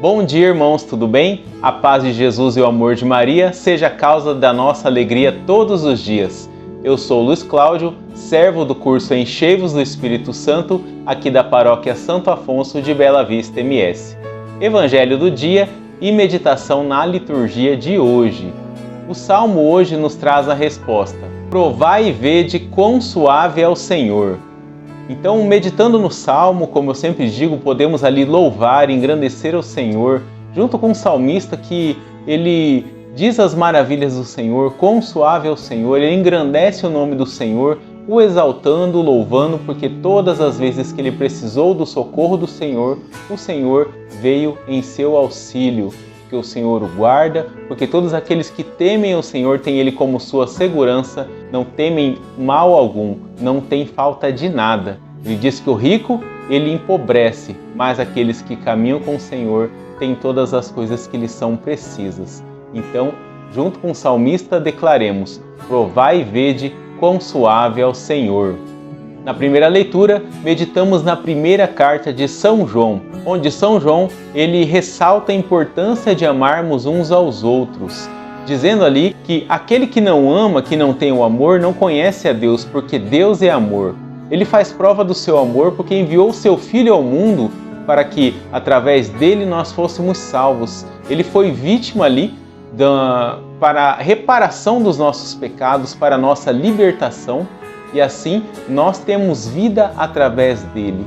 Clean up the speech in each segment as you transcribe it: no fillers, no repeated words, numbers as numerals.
Bom dia, irmãos, tudo bem? A paz de Jesus e o amor de Maria seja a causa da nossa alegria todos os dias. Eu sou Luiz Cláudio, servo do curso Enchei-vos do Espírito Santo, aqui da Paróquia Santo Afonso de Bela Vista MS. Evangelho do dia e meditação na liturgia de hoje. O Salmo hoje nos traz a resposta: provai e vede quão suave é o Senhor. Então, meditando no Salmo, como eu sempre digo, podemos ali louvar e engrandecer o Senhor, junto com o salmista que ele diz as maravilhas do Senhor, quão suave é o Senhor, ele engrandece o nome do Senhor, o exaltando, louvando, porque todas as vezes que ele precisou do socorro do Senhor, o Senhor veio em seu auxílio, que o Senhor o guarda, porque todos aqueles que temem o Senhor têm Ele como sua segurança, não temem mal algum, não tem falta de nada. Ele diz que o rico, ele empobrece, mas aqueles que caminham com o Senhor têm todas as coisas que lhes são precisas. Então, junto com o salmista, declaremos: provai e vede quão suave é o Senhor. Na primeira leitura, meditamos na primeira carta de São João, onde São João ele ressalta a importância de amarmos uns aos outros, dizendo ali que aquele que não ama, que não tem o amor, não conhece a Deus, porque Deus é amor. Ele faz prova do seu amor porque enviou o seu Filho ao mundo para que, através dele, nós fôssemos salvos. Ele foi vítima ali para a reparação dos nossos pecados, para a nossa libertação, e assim nós temos vida através dele.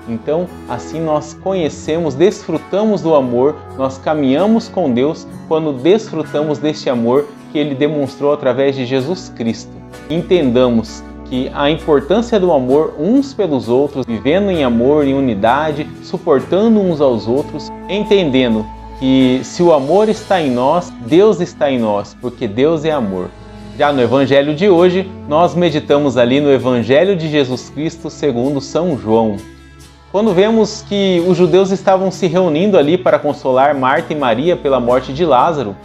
Então, assim nós conhecemos, desfrutamos do amor, nós caminhamos com Deus quando desfrutamos deste amor que ele demonstrou através de Jesus Cristo. Entendamos que a importância do amor uns pelos outros, vivendo em amor, em unidade, suportando uns aos outros, entendendo que se o amor está em nós, Deus está em nós, porque Deus é amor. Já no Evangelho de hoje, nós meditamos ali no Evangelho de Jesus Cristo segundo São João. Quando vemos que os judeus estavam se reunindo ali para consolar Marta e Maria pela morte de Lázaro,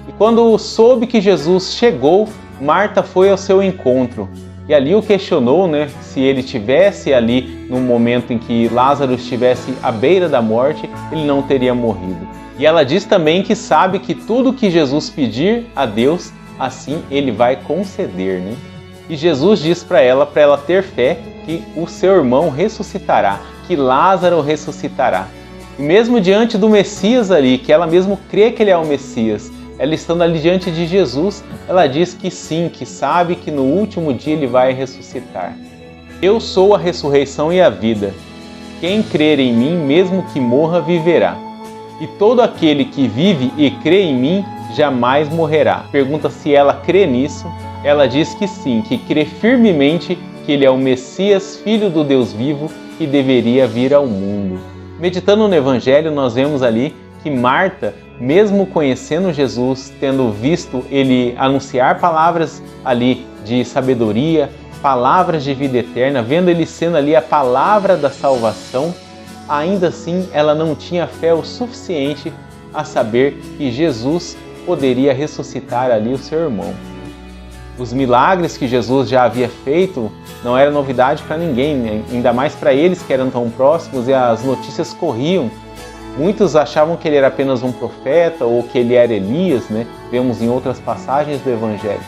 e quando soube que Jesus chegou, Marta foi ao seu encontro. E ali o questionou, se ele estivesse ali no momento em que Lázaro estivesse à beira da morte, ele não teria morrido. E ela diz também que sabe que tudo que Jesus pedir a Deus, assim ele vai conceder, E Jesus diz para ela ter fé que o seu irmão ressuscitará, que Lázaro ressuscitará. E mesmo diante do Messias ali, que ela mesmo crê que ele é o Messias, ela estando ali diante de Jesus, ela diz que sim, que sabe que no último dia ele vai ressuscitar. Eu sou a ressurreição e a vida. Quem crer em mim, mesmo que morra, viverá. E todo aquele que vive e crê em mim, jamais morrerá. Pergunta se ela crê nisso. Ela diz que sim, que crê firmemente que ele é o Messias, Filho do Deus vivo, que deveria vir ao mundo. Meditando no Evangelho, nós vemos ali que Marta, mesmo conhecendo Jesus, tendo visto ele anunciar palavras ali de sabedoria, palavras de vida eterna, vendo ele sendo ali a palavra da salvação, ainda assim ela não tinha fé o suficiente a saber que Jesus poderia ressuscitar ali o seu irmão. Os milagres que Jesus já havia feito não era novidade para ninguém, ainda mais para eles que eram tão próximos, e as notícias corriam. Muitos achavam que ele era apenas um profeta ou que ele era Elias, Vemos em outras passagens do Evangelho.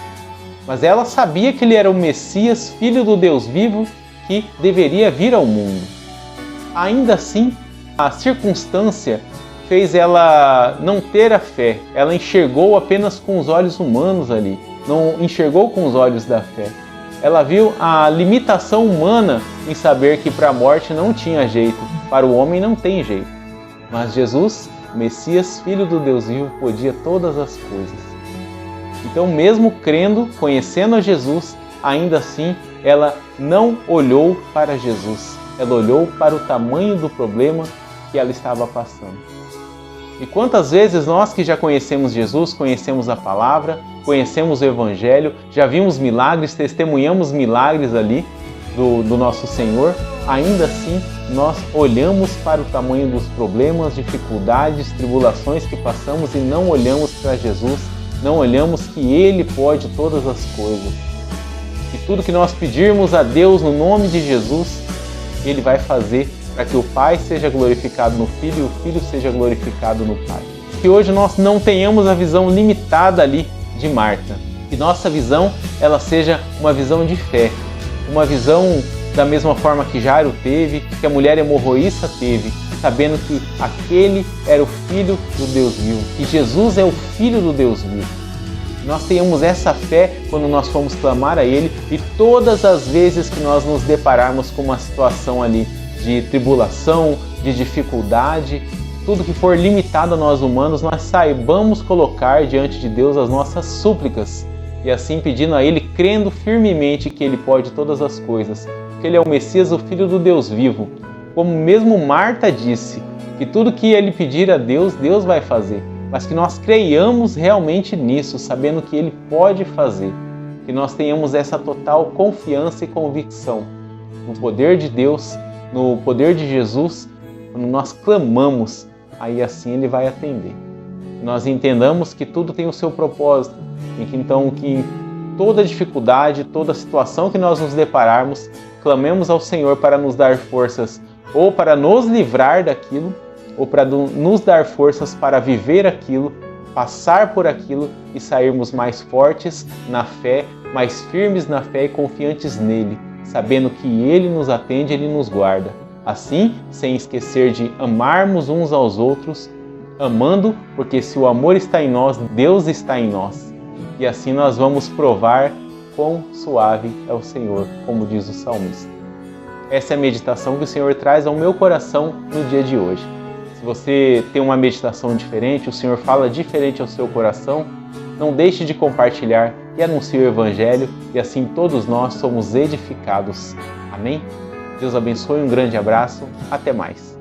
Mas ela sabia que ele era o Messias, Filho do Deus vivo, que deveria vir ao mundo. Ainda assim, a circunstância fez ela não ter a fé. Ela enxergou apenas com os olhos humanos ali, não enxergou com os olhos da fé. Ela viu a limitação humana em saber que para a morte não tinha jeito, para o homem não tem jeito. Mas Jesus, Messias, Filho do Deus vivo, podia todas as coisas. Então, mesmo crendo, conhecendo a Jesus, ainda assim, ela não olhou para Jesus. Ela olhou para o tamanho do problema que ela estava passando. E quantas vezes nós que já conhecemos Jesus, conhecemos a palavra, conhecemos o Evangelho, já vimos milagres, testemunhamos milagres ali do nosso Senhor, ainda assim nós olhamos para o tamanho dos problemas, dificuldades, tribulações que passamos e não olhamos para Jesus, não olhamos que Ele pode todas as coisas. E tudo que nós pedirmos a Deus no nome de Jesus, Ele vai fazer para que o Pai seja glorificado no Filho e o Filho seja glorificado no Pai. Que hoje nós não tenhamos a visão limitada ali de Marta, que nossa visão ela seja uma visão de fé, uma visão da mesma forma que Jairo teve, que a mulher hemorroísta teve, sabendo que aquele era o Filho do Deus vivo, que Jesus é o Filho do Deus vivo. Nós tenhamos essa fé quando nós formos clamar a Ele e todas as vezes que nós nos depararmos com uma situação ali de tribulação, de dificuldade, tudo que for limitado a nós humanos, nós saibamos colocar diante de Deus as nossas súplicas e assim pedindo a Ele, crendo firmemente que Ele pode todas as coisas, que Ele é o Messias, o Filho do Deus vivo. Como mesmo Marta disse, que tudo que Ele pedir a Deus, Deus vai fazer. Mas que nós creiamos realmente nisso, sabendo que Ele pode fazer. Que nós tenhamos essa total confiança e convicção no poder de Deus, no poder de Jesus. Quando nós clamamos, aí assim Ele vai atender. Que nós entendamos que tudo tem o seu propósito. E que então que toda dificuldade, toda situação que nós nos depararmos, clamemos ao Senhor para nos dar forças ou para nos livrar daquilo, ou para nos dar forças para viver aquilo, passar por aquilo e sairmos mais fortes na fé, mais firmes na fé e confiantes nele, sabendo que Ele nos atende, Ele nos guarda. Assim, sem esquecer de amarmos uns aos outros, amando, porque se o amor está em nós, Deus está em nós. E assim nós vamos provar quão suave é o Senhor, como diz o salmista. Essa é a meditação que o Senhor traz ao meu coração no dia de hoje. Se você tem uma meditação diferente, o Senhor fala diferente ao seu coração, não deixe de compartilhar e anuncie o Evangelho, e assim todos nós somos edificados. Amém? Deus abençoe, um grande abraço, até mais.